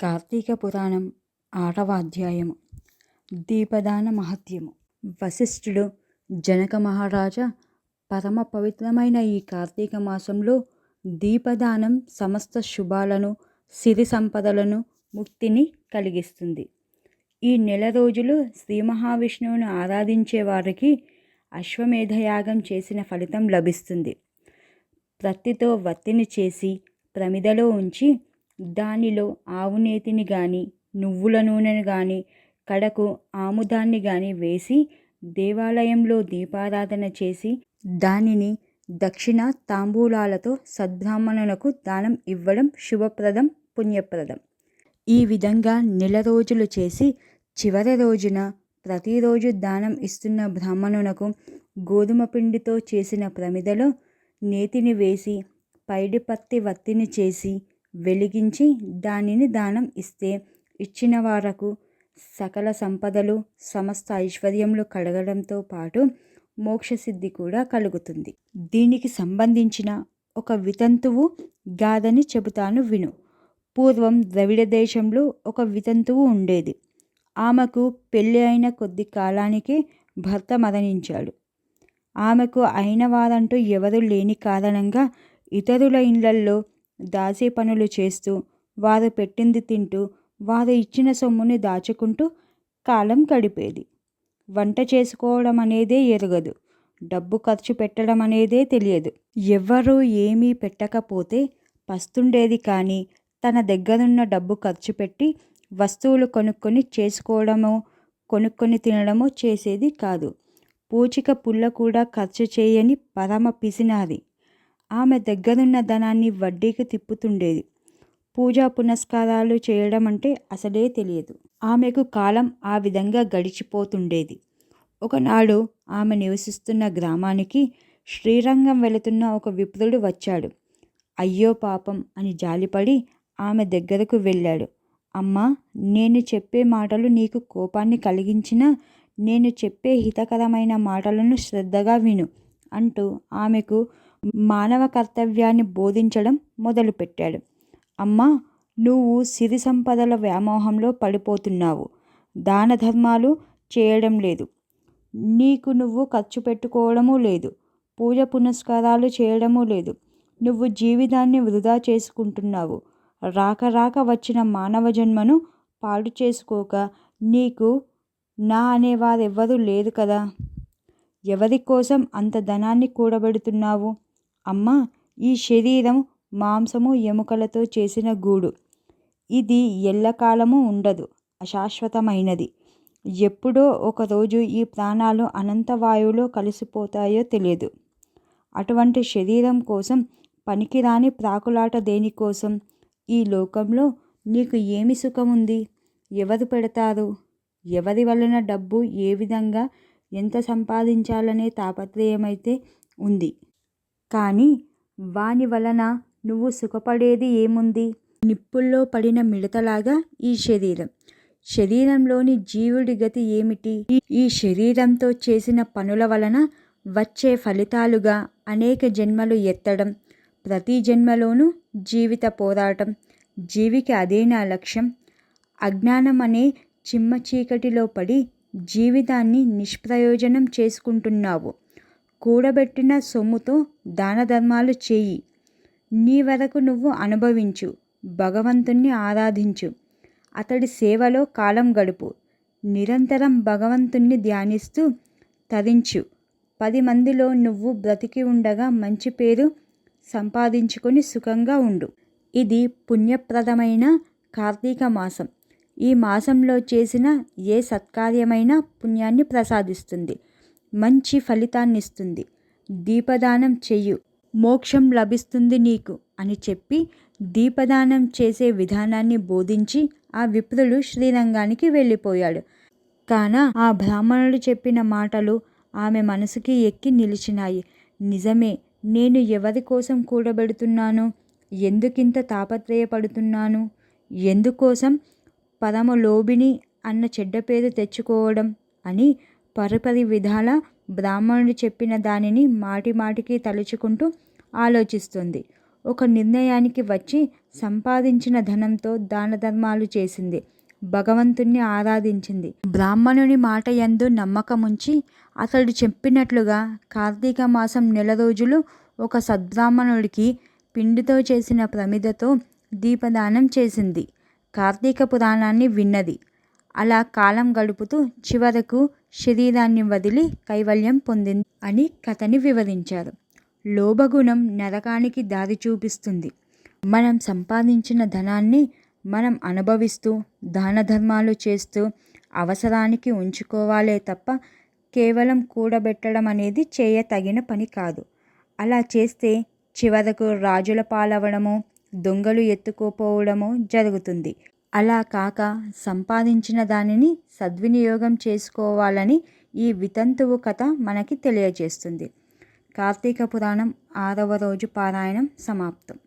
కార్తీక పురాణం 6వ అధ్యాయము. దీపదాన మహత్యము. వశిష్ఠుడు జనక మహారాజా, పరమ పవిత్రమైన ఈ కార్తీక మాసంలో దీపదానం సమస్త శుభాలను, సిరి సంపదలను, ముక్తిని కలిగిస్తుంది. ఈ నెల రోజులు శ్రీ మహావిష్ణువును ఆరాధించే వారికి అశ్వమేధయాగం చేసిన ఫలితం లభిస్తుంది. ప్రత్తితో వత్తిని చేసి ప్రమిదలో ఉంచి దానిలో ఆవు నేతిని గాని, నువ్వుల నూనెను గాని, కడకు ఆముదాన్ని గాని వేసి దేవాలయంలో దీపారాధన చేసి దానిని దక్షిణ తాంబూలాలతో సద్బ్రాహ్మణులకు దానం ఇవ్వడం శుభప్రదం, పుణ్యప్రదం. ఈ విధంగా నెల రోజులు చేసి చివరి రోజున ప్రతిరోజు దానం ఇస్తున్న బ్రాహ్మణునకు గోధుమ పిండితో చేసిన ప్రమిదలో నేతిని వేసి పైడి పత్తి వత్తిని చేసి వెలిగించి దానిని దానం ఇస్తే ఇచ్చిన వారకు సకల సంపదలు, సమస్త ఐశ్వర్యములు కలగడంతో పాటు మోక్షసిద్ధి కూడా కలుగుతుంది. దీనికి సంబంధించిన ఒక వితంతువు గాథని చెబుతాను విను. పూర్వం ద్రవిడ దేశంలో ఒక వితంతువు ఉండేది. ఆమెకు పెళ్ళి అయిన కొద్ది కాలానికే భర్త మరణించాడు. ఆమెకు అయిన వారంటూ ఎవరు లేని కారణంగా ఇతరుల ఇళ్లల్లో దాసీ పనులు చేస్తూ, వారు పెట్టింది తింటూ, వారు ఇచ్చిన సొమ్ముని దాచుకుంటూ కాలం గడిపేది. వంట చేసుకోవడం అనేదే ఎరగదు, డబ్బు ఖర్చు పెట్టడం అనేదే తెలియదు. ఎవ్వరూ ఏమీ పెట్టకపోతే పస్తుండేది. కానీ తన దగ్గరున్న డబ్బు ఖర్చు పెట్టి వస్తువులు కొనుక్కొని చేసుకోవడమో, కొనుక్కొని తినడమో చేసేది కాదు. పూచిక పుల్ల కూడా ఖర్చు చేయని పరమ పిసినారి. ఆమె దగ్గరున్న ధనాన్ని వడ్డీకి తిప్పుతుండేది. పూజా పునస్కారాలు చేయడం అంటే అసలే తెలియదు. ఆమెకు కాలం ఆ విధంగా గడిచిపోతుండేది. ఒకనాడు ఆమె నివసిస్తున్న గ్రామానికి శ్రీరంగం వెళుతున్న ఒక విప్రుడు వచ్చాడు. అయ్యో పాపం అని జాలిపడి ఆమె దగ్గరకు వెళ్ళాడు. అమ్మా, నేను చెప్పే మాటలు నీకు కోపాన్ని కలిగించినా నేను చెప్పే హితకరమైన మాటలను శ్రద్ధగా విను అంటూ ఆమెకు మానవ కర్తవ్యాన్ని బోధించడం మొదలుపెట్టాడు. అమ్మా, నువ్వు సిరి సంపదల వ్యామోహంలో పడిపోతున్నావు. దాన ధర్మాలు చేయడం లేదు. నీకు నువ్వు ఖర్చు పెట్టుకోవడము లేదు. పూజ పునస్కారాలు చేయడము లేదు. నువ్వు జీవితాన్ని వృధా చేసుకుంటున్నావు. రాక రాక వచ్చిన మానవ జన్మను పాడు చేసుకోక నీకు నా అనేవారెవ్వరూ లేదు కదా. ఎవరి కోసం అంత ధనాన్ని కూడబెడుతున్నావు? అమ్మా, ఈ శరీరం మాంసము ఎముకలతో చేసిన గూడు. ఇది ఎల్లకాలము ఉండదు, అశాశ్వతమైనది. ఎప్పుడో ఒకరోజు ఈ ప్రాణాలు అనంతవాయువులో కలిసిపోతాయో తెలియదు. అటువంటి శరీరం కోసం పనికిరాని ప్రాకులాట దేనికోసం? ఈ లోకంలో నీకు ఏమి సుఖముంది? ఎవరు పెడతారు? ఎవరి వలన డబ్బు ఏ విధంగా ఎంత సంపాదించాలనే తాపత్రయమైతే ఉంది. కానీ వాని వలన నువ్వు సుఖపడేది ఏముంది? నిప్పుల్లో పడిన మిడతలాగా ఈ శరీరం. శరీరంలోని జీవుడి గతి ఏమిటి? ఈ శరీరంతో చేసిన పనుల వలన వచ్చే ఫలితాలుగా అనేక జన్మలు ఎత్తడం, ప్రతి జన్మలోనూ జీవిత పోరాటం. జీవికి అదే నా లక్ష్యం. అజ్ఞానం అనే చిమ్మ చీకటిలో పడి జీవితాన్ని నిష్ప్రయోజనం చేసుకుంటున్నావు. కూడబెట్టిన సొమ్ముతో దాన ధర్మాలు చేయి. నీ వరకు నువ్వు అనుభవించు. భగవంతుణ్ణి ఆరాధించు. అతడి సేవలో కాలం గడుపు. నిరంతరం భగవంతుణ్ణి ధ్యానిస్తూ తరించు. 10 మందిలో నువ్వు బ్రతికి ఉండగా మంచి పేరు సంపాదించుకొని సుఖంగా ఉండు. ఇది పుణ్యప్రదమైన కార్తీక మాసం. ఈ మాసంలో చేసిన ఏ సత్కార్యమైనా పుణ్యాన్ని ప్రసాదిస్తుంది, మంచి ఫలితాన్నిస్తుంది. దీపదానం చెయ్యు, మోక్షం లభిస్తుంది నీకు అని చెప్పి దీపదానం చేసే విధానాన్ని బోధించి ఆ విప్రుడు శ్రీరంగానికి వెళ్ళిపోయాడు. కాన ఆ బ్రాహ్మణుడు చెప్పిన మాటలు ఆమె మనసుకి ఎక్కి నిలిచినాయి. నిజమే, నేను ఎవరి కోసం కూడబెడుతున్నాను? ఎందుకింత తాపత్రయపడుతున్నాను? ఎందుకోసం పరమ లోభిని అన్న చెడ్డ పేరు తెచ్చుకోవడం అని పరిపరి విధాల బ్రాహ్మణుడు చెప్పిన దానిని మాటిమాటికి తలుచుకుంటూ ఆలోచిస్తుంది. ఒక నిర్ణయానికి వచ్చి సంపాదించిన ధనంతో దాన ధర్మాలు చేసింది. భగవంతుణ్ణి ఆరాధించింది. బ్రాహ్మణుని మాట యందు నమ్మకముంచి అతడు చెప్పినట్లుగా కార్తీక మాసం నెల రోజులు ఒక సద్బ్రాహ్మణుడికి పిండితో చేసిన ప్రమిదతో దీపదానం చేసింది. కార్తీక పురాణాన్ని విన్నది. అలా కాలం గడుపుతూ చివరకు శరీరాన్ని వదిలి కైవల్యం పొందింది అని కథని వివరించారు. లోభగుణం నరకానికి దారి చూపిస్తుంది. మనం సంపాదించిన ధనాన్ని మనం అనుభవిస్తూ దాన ధర్మాలు చేస్తూ అవసరానికి ఉంచుకోవాలే తప్ప కేవలం కూడబెట్టడం అనేది చేయతగిన పని కాదు. అలా చేస్తే చివరకు రాజుల పాలవడము, దొంగలు ఎత్తుకోపోవడము జరుగుతుంది. అలా కాక సంపాదించిన దానిని సద్వినియోగం చేసుకోవాలని ఈ వితంతువు కథ మనకి తెలియజేస్తుంది. కార్తీక పురాణం 6వ రోజు పారాయణం సమాప్తం.